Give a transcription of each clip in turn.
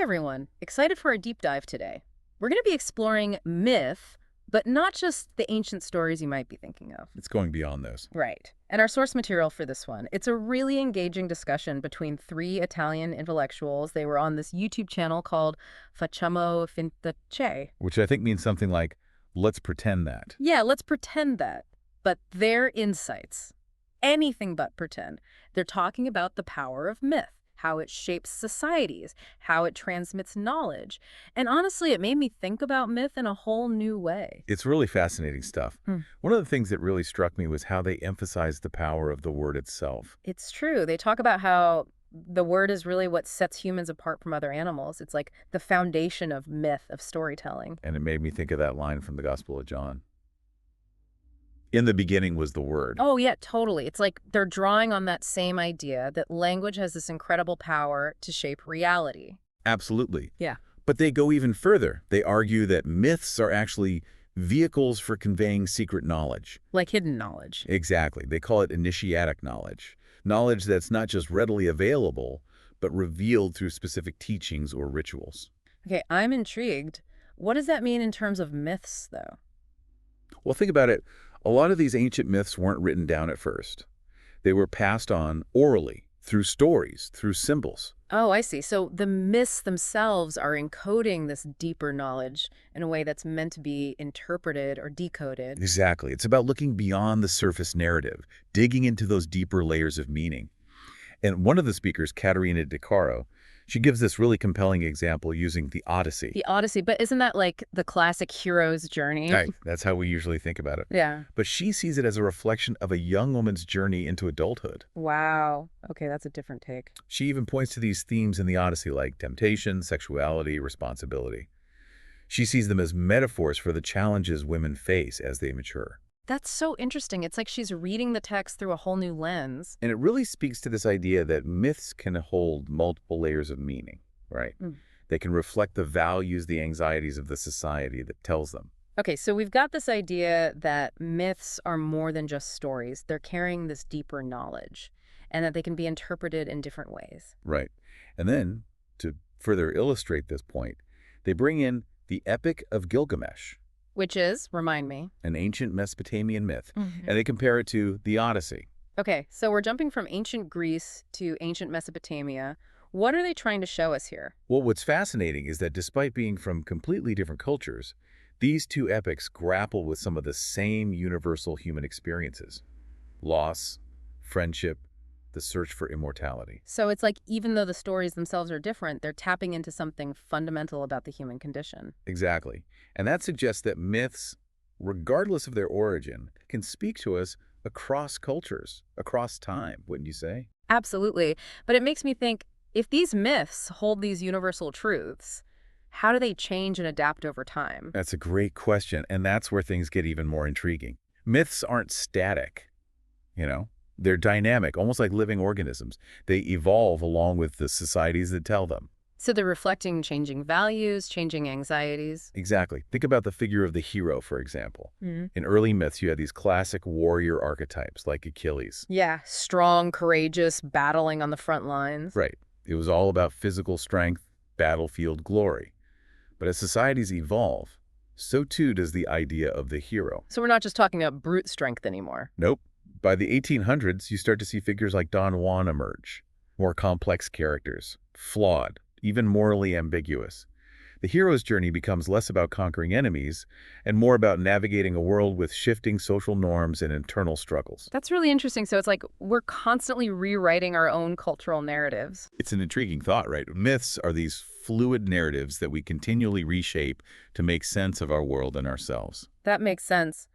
everyone, excited for our deep dive today. We're going to be exploring myth, but not just the ancient stories you might be thinking of. It's going beyond those. Right. And our source material for this one, it's a really engaging discussion between three Italian intellectuals. They were on this YouTube channel called Facciamo Finta Che. Which I think means something like, let's pretend that. Yeah, let's pretend that. But their insights, anything but pretend. They're talking about the power of myth, how it shapes societies, how it transmits knowledge. And honestly, it made me think about myth in a whole new way. It's really fascinating stuff. One of the things that really struck me was how they emphasized the power of the word itself. It's true. They talk about how the word is really what sets humans apart from other animals. It's like the foundation of myth, of storytelling. And it made me think of that line from the Gospel of John. In the beginning was the Word. Oh, yeah, totally. It's like they're drawing on that same idea that language has this incredible power to shape reality. Absolutely. Yeah. But they go even further. They argue that myths are actually vehicles for conveying secret knowledge. Like hidden knowledge. Exactly. They call it initiatic knowledge. Knowledge that's not just readily available, but revealed through specific teachings or rituals. Okay, I'm intrigued. What does that mean in terms of myths, though? Well, think about it. A lot of these ancient myths weren't written down at first. They were passed on orally, through stories, through symbols. Oh, I see. So the myths themselves are encoding this deeper knowledge in a way that's meant to be interpreted or decoded. Exactly. It's about looking beyond the surface narrative, digging into those deeper layers of meaning. And one of the speakers, Caterina De Caro, she gives this really compelling example using the Odyssey. The Odyssey, but isn't that like the classic hero's journey? Right. That's how we usually think about it. Yeah. But she sees it as a reflection of a young woman's journey into adulthood. Wow. Okay, that's a different take. She even points to these themes in the Odyssey like temptation, sexuality, responsibility. She sees them as metaphors for the challenges women face as they mature. That's so interesting. It's like she's reading the text through a whole new lens. And it really speaks to this idea that myths can hold multiple layers of meaning, right? They can reflect the values, the anxieties of the society that tells them. Okay, so we've got this idea that myths are more than just stories. They're carrying this deeper knowledge, and that they can be interpreted in different ways. Right. And then, to further illustrate this point, they bring in the Epic of Gilgamesh, Which is, remind me. an ancient Mesopotamian myth, and they compare it to the Odyssey. Okay, so we're jumping from ancient Greece to ancient Mesopotamia. What are they trying to show us here? Well, what's fascinating is that despite being from completely different cultures, these two epics grapple with some of the same universal human experiences: loss, friendship, the search for immortality. So it's like even though the stories themselves are different, they're tapping into something fundamental about the human condition. Exactly. And that suggests that myths, regardless of their origin, can speak to us across cultures, across time, wouldn't you say? Absolutely. But it makes me think, if these myths hold these universal truths, how do they change and adapt over time? That's a great question, and that's where things get even more intriguing. Myths aren't static, you know? They're dynamic, almost like living organisms. They evolve along with the societies that tell them. So they're reflecting changing values, changing anxieties. Exactly. Think about the figure of the hero, for example. In early myths, you had these classic warrior archetypes like Achilles. Yeah, strong, courageous, battling on the front lines. Right. It was all about physical strength, battlefield glory. But as societies evolve, so too does the idea of the hero. So we're not just talking about brute strength anymore. Nope. By the 1800s, you start to see figures like Don Juan emerge. More complex characters, flawed, even morally ambiguous. The hero's journey becomes less about conquering enemies and more about navigating a world with shifting social norms and internal struggles. That's really interesting. So it's like we're constantly rewriting our own cultural narratives. It's an intriguing thought, right? Myths are these fluid narratives that we continually reshape to make sense of our world and ourselves. That makes sense.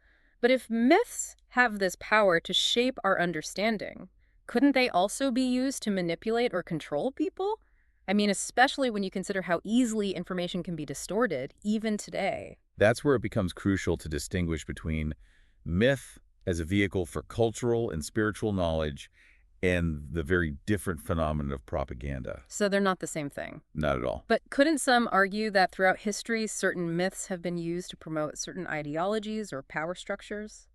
But if myths have this power to shape our understanding, couldn't they also be used to manipulate or control people? I mean, especially when you consider how easily information can be distorted, even today. That's where it becomes crucial to distinguish between myth as a vehicle for cultural and spiritual knowledge and the very different phenomenon of propaganda. So they're not the same thing. Not at all. But couldn't some argue that throughout history, certain myths have been used to promote certain ideologies or power structures?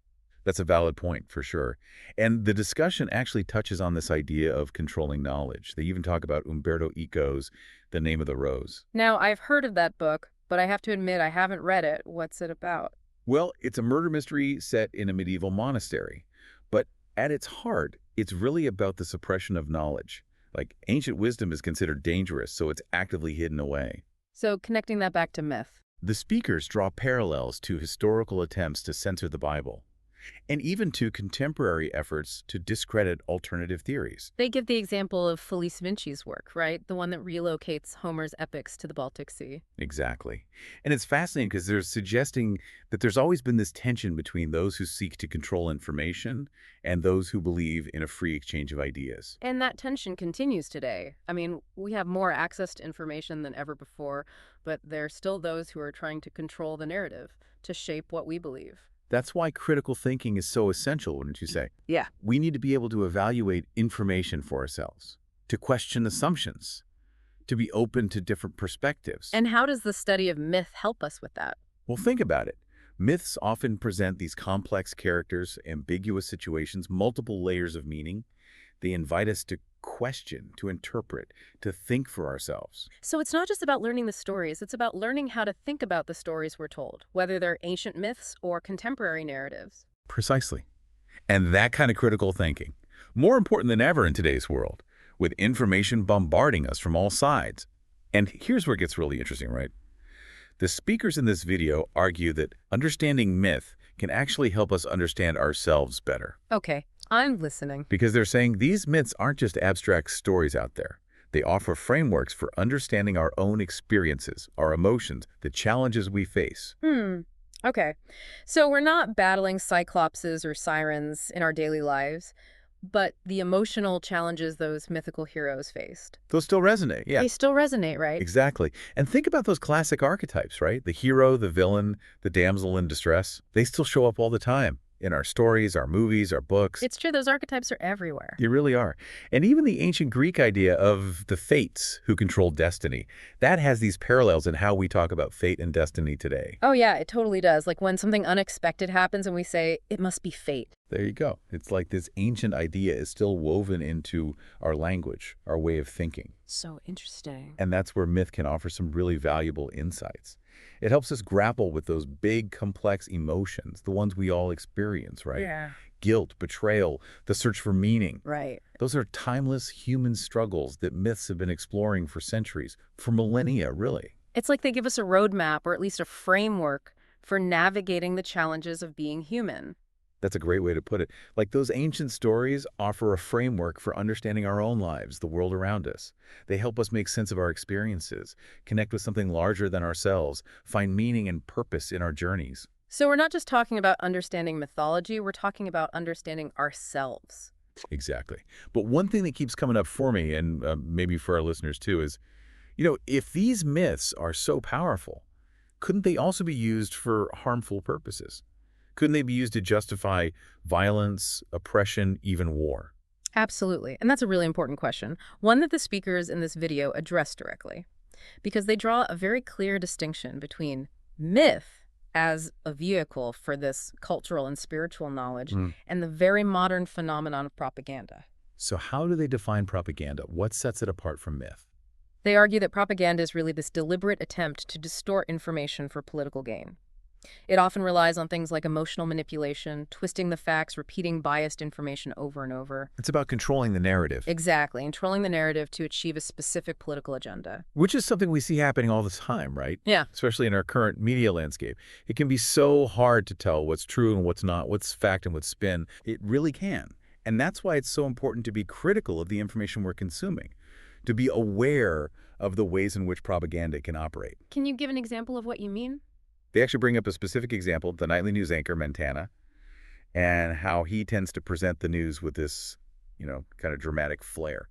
That's a valid point, for sure. And the discussion actually touches on this idea of controlling knowledge. They even talk about Umberto Eco's The Name of the Rose. Now, I've heard of that book, but I have to admit I haven't read it. What's it about? Well, it's a murder mystery set in a medieval monastery. But at its heart, it's really about the suppression of knowledge. Like, ancient wisdom is considered dangerous, so it's actively hidden away. So connecting that back to myth. The speakers draw parallels to historical attempts to censor the Bible, and even to contemporary efforts to discredit alternative theories. They give the example of Felice Vinci's work, right? The one that relocates Homer's epics to the Baltic Sea. Exactly. And it's fascinating because they're suggesting that there's always been this tension between those who seek to control information and those who believe in a free exchange of ideas. And that tension continues today. I mean, we have more access to information than ever before, but there are still those who are trying to control the narrative, to shape what we believe. That's why critical thinking is so essential, wouldn't you say? Yeah. We need to be able to evaluate information for ourselves, to question assumptions, to be open to different perspectives. And how does the study of myth help us with that? Well, think about it. Myths often present these complex characters, ambiguous situations, multiple layers of meaning. They invite us to question, to interpret, to think for ourselves. So it's not just about learning the stories, it's about learning how to think about the stories we're told, whether they're ancient myths or contemporary narratives. Precisely. And that kind of critical thinking, more important than ever in today's world, with information bombarding us from all sides. And here's where it gets really interesting, right? The speakers in this video argue that understanding myth can actually help us understand ourselves better. Okay, I'm listening. Because they're saying these myths aren't just abstract stories out there. They offer frameworks for understanding our own experiences, our emotions, the challenges we face. Okay. So we're not battling cyclopses or sirens in our daily lives, but the emotional challenges those mythical heroes faced. Those still resonate, yeah. They still resonate, right? Exactly. And think about those classic archetypes, right? The hero, the villain, the damsel in distress. They still show up all the time in our stories, our movies, our books. It's true, those archetypes are everywhere. They really are. And even the ancient Greek idea of the fates who control destiny, that has these parallels in how we talk about fate and destiny today. Oh yeah, it totally does. Like when something unexpected happens and we say, it must be fate. There you go. It's like this ancient idea is still woven into our language, our way of thinking. So interesting. And that's where myth can offer some really valuable insights. It helps us grapple with those big, complex emotions, the ones we all experience, right? Yeah. Guilt, betrayal, the search for meaning. Right. Those are timeless human struggles that myths have been exploring for centuries, for millennia, really. It's like they give us a roadmap or at least a framework for navigating the challenges of being human. That's a great way to put it. Like those ancient stories offer a framework for understanding our own lives, the world around us. They help us make sense of our experiences, connect with something larger than ourselves, find meaning and purpose in our journeys. So we're not just talking about understanding mythology, we're talking about understanding ourselves. Exactly. But one thing that keeps coming up for me, and maybe for our listeners too, is, if these myths are so powerful, couldn't they also be used for harmful purposes? Couldn't they be used to justify violence, oppression, even war? Absolutely. And that's a really important question, one that the speakers in this video address directly, because they draw a very clear distinction between myth as a vehicle for this cultural and spiritual knowledge and the very modern phenomenon of propaganda. So how do they define propaganda? What sets it apart from myth? They argue that propaganda is really this deliberate attempt to distort information for political gain. It often relies on things like emotional manipulation, twisting the facts, repeating biased information over and over. It's about controlling the narrative. Exactly, controlling the narrative to achieve a specific political agenda. Which is something we see happening all the time, right? Yeah. Especially in our current media landscape. It can be so hard to tell what's true and what's not, what's fact and what's spin. It really can. And that's why it's so important to be critical of the information we're consuming, to be aware of the ways in which propaganda can operate. Can you give an example of what you mean? They actually bring up a specific example, the nightly news anchor, Montana, and how he tends to present the news with this, kind of dramatic flair.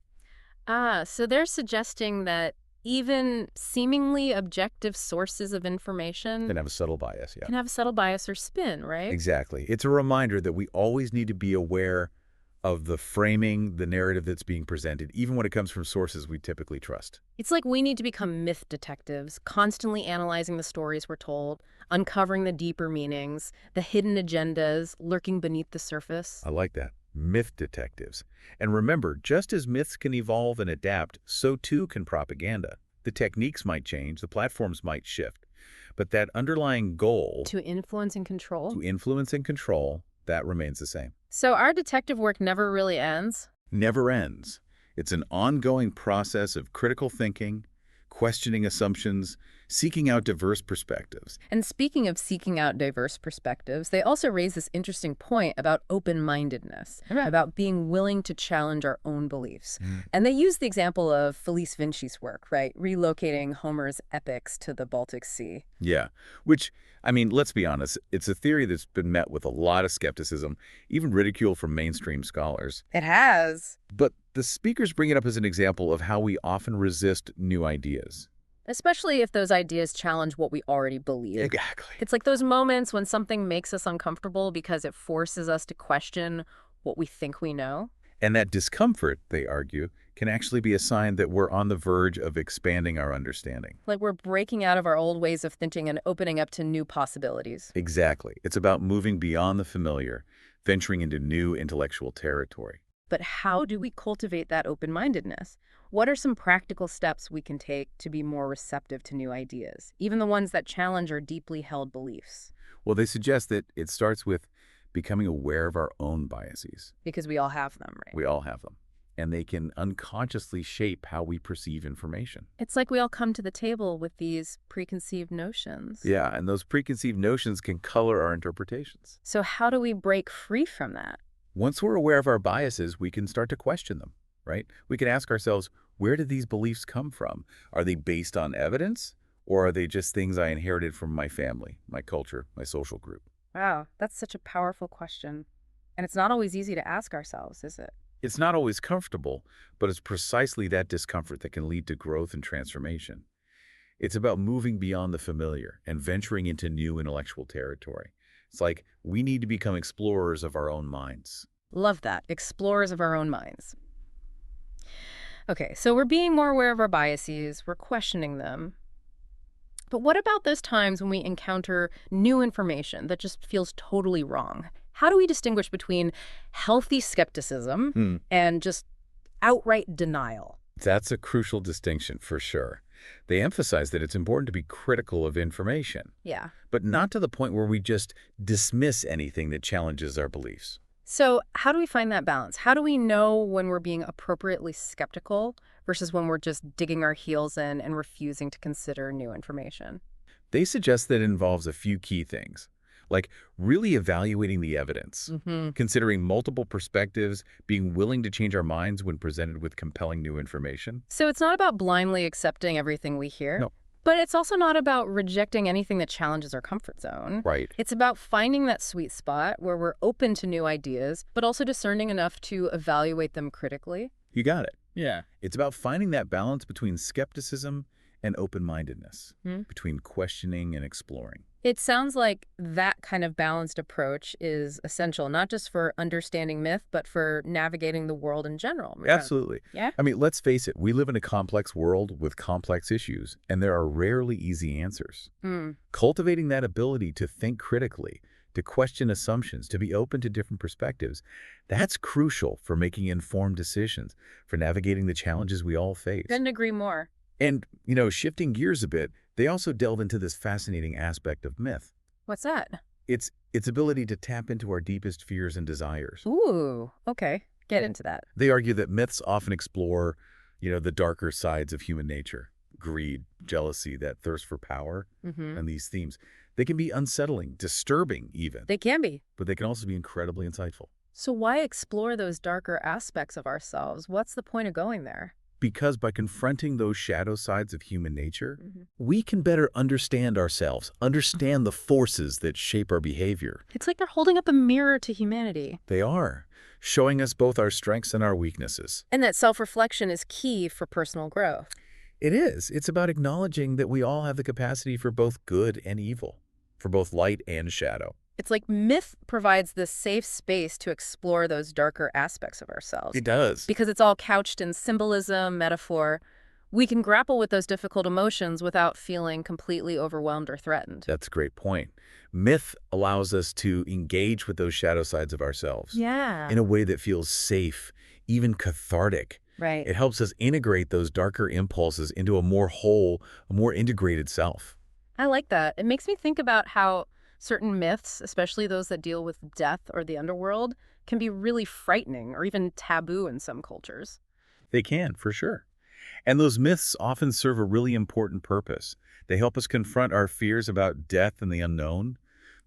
So they're suggesting that even seemingly objective sources of information Can have a subtle bias, yeah. can have a subtle bias or spin, right? Exactly. It's a reminder that we always need to be aware of the framing, the narrative that's being presented, even when it comes from sources we typically trust. It's like we need to become myth detectives, constantly analyzing the stories we're told, uncovering the deeper meanings, the hidden agendas lurking beneath the surface. I like that. Myth detectives. And remember, just as myths can evolve and adapt, so too can propaganda. The techniques might change, the platforms might shift, but that underlying goal To influence and control. to influence and control, that remains the same. So our detective work never really ends? Never ends. It's an ongoing process of critical thinking, questioning assumptions, seeking out diverse perspectives. And speaking of seeking out diverse perspectives, they also raise this interesting point about open-mindedness, about being willing to challenge our own beliefs. And they use the example of Felice Vinci's work, right? Relocating Homer's epics to the Baltic Sea. Yeah, which, I mean, let's be honest, it's a theory that's been met with a lot of skepticism, even ridicule from mainstream scholars. It has. But the speakers bring it up as an example of how we often resist new ideas. Especially if those ideas challenge what we already believe. Exactly. It's like those moments when something makes us uncomfortable because it forces us to question what we think we know. And that discomfort, they argue, can actually be a sign that we're on the verge of expanding our understanding. Like we're breaking out of our old ways of thinking and opening up to new possibilities. Exactly. It's about moving beyond the familiar, venturing into new intellectual territory. But how do we cultivate that open-mindedness? What are some practical steps we can take to be more receptive to new ideas, even the ones that challenge our deeply held beliefs? Well, they suggest that it starts with becoming aware of our own biases. Because we all have them, right? We all have them. And they can unconsciously shape how we perceive information. It's like we all come to the table with these preconceived notions. Yeah, and those preconceived notions can color our interpretations. So how do we break free from that? Once we're aware of our biases, we can start to question them, right? We can ask ourselves, where did these beliefs come from? Are they based on evidence, or are they just things I inherited from my family, my culture, my social group? Wow, that's such a powerful question. And it's not always easy to ask ourselves, is it? It's not always comfortable, but it's precisely that discomfort that can lead to growth and transformation. It's about moving beyond the familiar and venturing into new intellectual territory. It's like we need to become explorers of our own minds. Love that. Explorers of our own minds. Okay, so we're being more aware of our biases, we're questioning them. But what about those times when we encounter new information that just feels totally wrong? How do we distinguish between healthy skepticism and just outright denial? That's a crucial distinction for sure. They emphasize that it's important to be critical of information, Yeah. but not to the point where we just dismiss anything that challenges our beliefs. So how do we find that balance? How do we know when we're being appropriately skeptical versus when we're just digging our heels in and refusing to consider new information? They suggest that it involves a few key things, like really evaluating the evidence, considering multiple perspectives, being willing to change our minds when presented with compelling new information. So it's not about blindly accepting everything we hear. No. But it's also not about rejecting anything that challenges our comfort zone. Right. It's about finding that sweet spot where we're open to new ideas, but also discerning enough to evaluate them critically. You got it. Yeah. It's about finding that balance between skepticism and open-mindedness, between questioning and exploring. It sounds like that kind of balanced approach is essential, not just for understanding myth, but for navigating the world in general. Absolutely. Yeah? I mean, let's face it, we live in a complex world with complex issues, and there are rarely easy answers. Cultivating that ability to think critically, to question assumptions, to be open to different perspectives, that's crucial for making informed decisions, for navigating the challenges we all face. Couldn't agree more. And, shifting gears a bit, they also delve into this fascinating aspect of myth. What's that? Its ability to tap into our deepest fears and desires. Ooh, okay. Get into that. They argue that myths often explore, the darker sides of human nature, greed, jealousy, that thirst for power, and these themes. They can be unsettling, disturbing even, They can be. but they can also be incredibly insightful. So why explore those darker aspects of ourselves? What's the point of going there? Because by confronting those shadow sides of human nature, we can better understand ourselves, understand the forces that shape our behavior. It's like they're holding up a mirror to humanity. They are, showing us both our strengths and our weaknesses. And that self-reflection is key for personal growth. It is. It's about acknowledging that we all have the capacity for both good and evil, for both light and shadow. It's like myth provides this safe space to explore those darker aspects of ourselves. It does. Because it's all couched in symbolism, metaphor, we can grapple with those difficult emotions without feeling completely overwhelmed or threatened. That's a great point. Myth allows us to engage with those shadow sides of ourselves Yeah. in a way that feels safe, even cathartic. Right. It helps us integrate those darker impulses into a more whole, a more integrated self. I like that. It makes me think about how certain myths, especially those that deal with death or the underworld, can be really frightening or even taboo in some cultures. They can, for sure. And those myths often serve a really important purpose. They help us confront our fears about death and the unknown,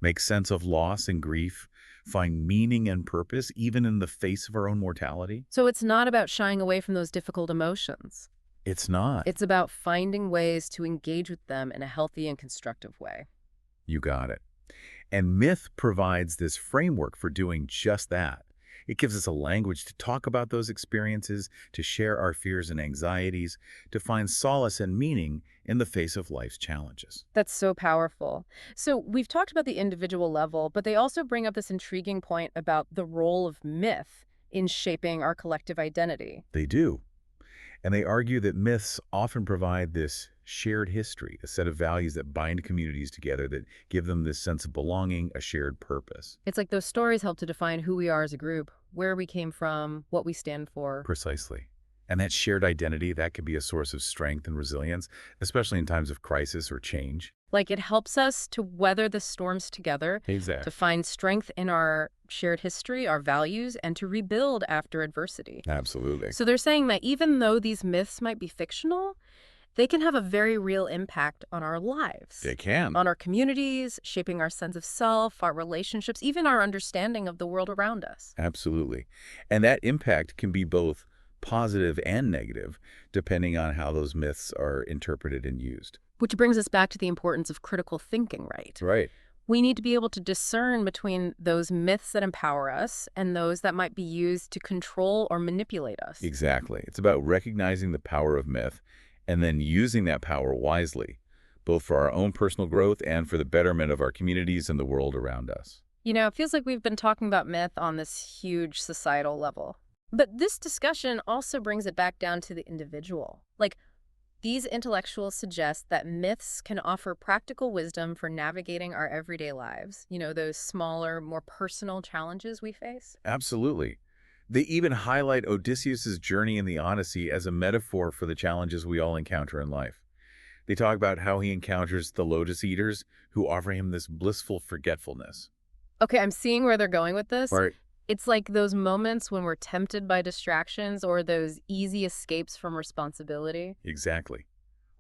make sense of loss and grief, find meaning and purpose even in the face of our own mortality. So it's not about shying away from those difficult emotions. It's not. It's about finding ways to engage with them in a healthy and constructive way. You got it. And myth provides this framework for doing just that. It gives us a language to talk about those experiences, to share our fears and anxieties, to find solace and meaning in the face of life's challenges. That's so powerful. So we've talked about the individual level, but they also bring up this intriguing point about the role of myth in shaping our collective identity. They do. And they argue that myths often provide this shared history, a set of values that bind communities together, that give them this sense of belonging, a shared purpose. It's like those stories help to define who we are as a group, where we came from, what we stand for. Precisely. And that shared identity, that could be a source of strength and resilience, especially in times of crisis or change. Like it helps us to weather the storms together, to Exactly. find strength in our shared history, our values, and to rebuild after adversity. Absolutely. So they're saying that even though these myths might be fictional, they can have a very real impact on our lives, They can. on our communities, shaping our sense of self, our relationships, even our understanding of the world around us. Absolutely. And that impact can be both positive and negative, depending on how those myths are interpreted and used. Which brings us back to the importance of critical thinking, right? Right. We need to be able to discern between those myths that empower us and those that might be used to control or manipulate us. Exactly. It's about recognizing the power of myth and then using that power wisely, both for our own personal growth and for the betterment of our communities and the world around us. You know, it feels like we've been talking about myth on this huge societal level. But this discussion also brings it back down to the individual. Like, these intellectuals suggest that myths can offer practical wisdom for navigating our everyday lives, you know, those smaller, more personal challenges we face. Absolutely. They even highlight Odysseus's journey in the Odyssey as a metaphor for the challenges we all encounter in life. They talk about how he encounters the lotus eaters who offer him this blissful forgetfulness. Okay, I'm seeing where they're going with this. Right. It's like those moments when we're tempted by distractions or those easy escapes from responsibility. Exactly.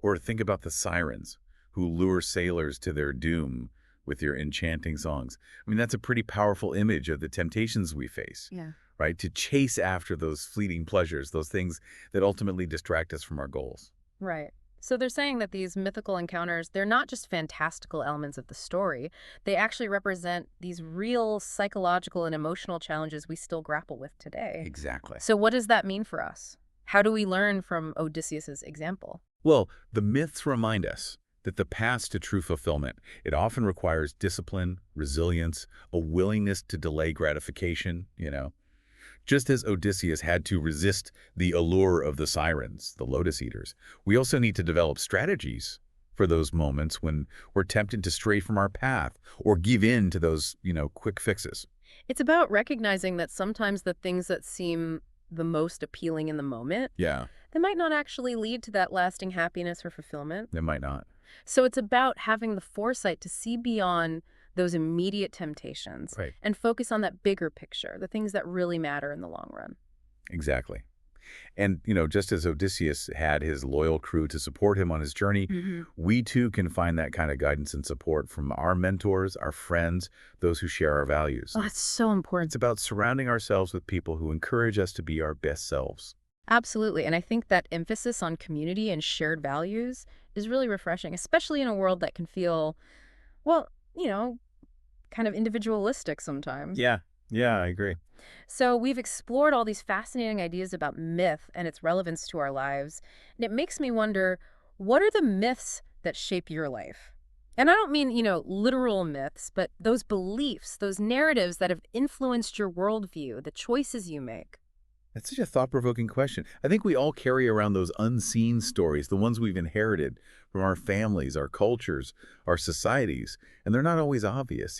Or think about the sirens who lure sailors to their doom with their enchanting songs. I mean, that's a pretty powerful image of the temptations we face, Yeah. right? To chase after those fleeting pleasures, those things that ultimately distract us from our goals. Right. So they're saying that these mythical encounters, they're not just fantastical elements of the story. They actually represent these real psychological and emotional challenges we still grapple with today. Exactly. So what does that mean for us? How do we learn from Odysseus's example? Well, the myths remind us that the path to true fulfillment, it often requires discipline, resilience, a willingness to delay gratification, Just as Odysseus had to resist the allure of the sirens, the lotus eaters, we also need to develop strategies for those moments when we're tempted to stray from our path or give in to those, quick fixes. It's about recognizing that sometimes the things that seem the most appealing in the moment, Yeah, they might not actually lead to that lasting happiness or fulfillment. they might not. So it's about having the foresight to see beyond those immediate temptations Right. and focus on that bigger picture, the things that really matter in the long run. Exactly. And, just as Odysseus had his loyal crew to support him on his journey, we too can find that kind of guidance and support from our mentors, our friends, those who share our values. Oh, that's so important. It's about surrounding ourselves with people who encourage us to be our best selves. Absolutely. And I think that emphasis on community and shared values is really refreshing, especially in a world that can feel, well, kind of individualistic sometimes. Yeah, I agree. So we've explored all these fascinating ideas about myth and its relevance to our lives. And it makes me wonder, what are the myths that shape your life? And I don't mean, literal myths, but those beliefs, those narratives that have influenced your worldview, the choices you make. That's such a thought-provoking question. I think we all carry around those unseen stories, the ones we've inherited from our families, our cultures, our societies, and they're not always obvious.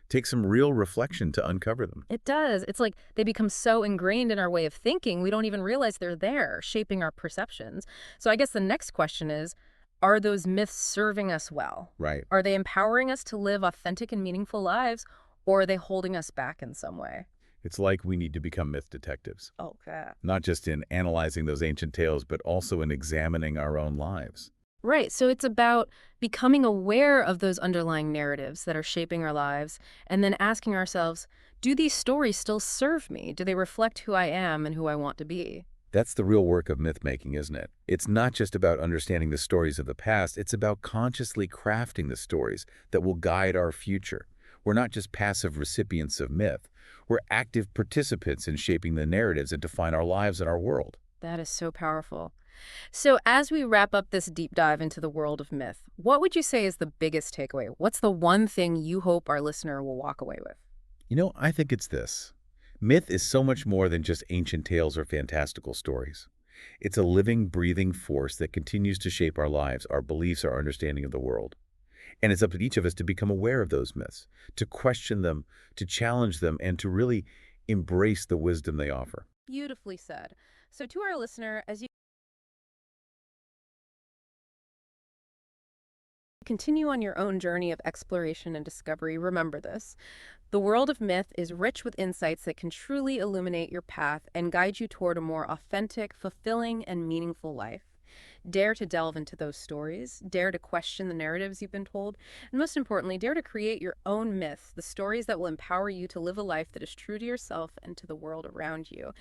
Take some real reflection to uncover them. It does. It's like they become so ingrained in our way of thinking, we don't even realize they're there, shaping our perceptions. So I guess the next question is, are those myths serving us well? Right. Are they empowering us to live authentic and meaningful lives, or are they holding us back in some way? It's like we need to become myth detectives, Okay. not just in analyzing those ancient tales, but also in examining our own lives. Right. So it's about becoming aware of those underlying narratives that are shaping our lives and then asking ourselves, do these stories still serve me? Do they reflect who I am and who I want to be? That's the real work of myth-making, isn't it? It's not just about understanding the stories of the past, it's about consciously crafting the stories that will guide our future. We're not just passive recipients of myth, we're active participants in shaping the narratives that define our lives and our world. That is so powerful. So as we wrap up this deep dive into the world of myth, what would you say is the biggest takeaway? What's the one thing you hope our listener will walk away with? I think it's this. Myth is so much more than just ancient tales or fantastical stories. It's a living, breathing force that continues to shape our lives, our beliefs, our understanding of the world. And it's up to each of us to become aware of those myths, to question them, to challenge them, and to really embrace the wisdom they offer. Beautifully said. So to our listener, as you continue on your own journey of exploration and discovery, remember this. The world of myth is rich with insights that can truly illuminate your path and guide you toward a more authentic, fulfilling, and meaningful life. Dare to delve into those stories, dare to question the narratives you've been told, and most importantly, dare to create your own myths, the stories that will empower you to live a life that is true to yourself and to the world around you.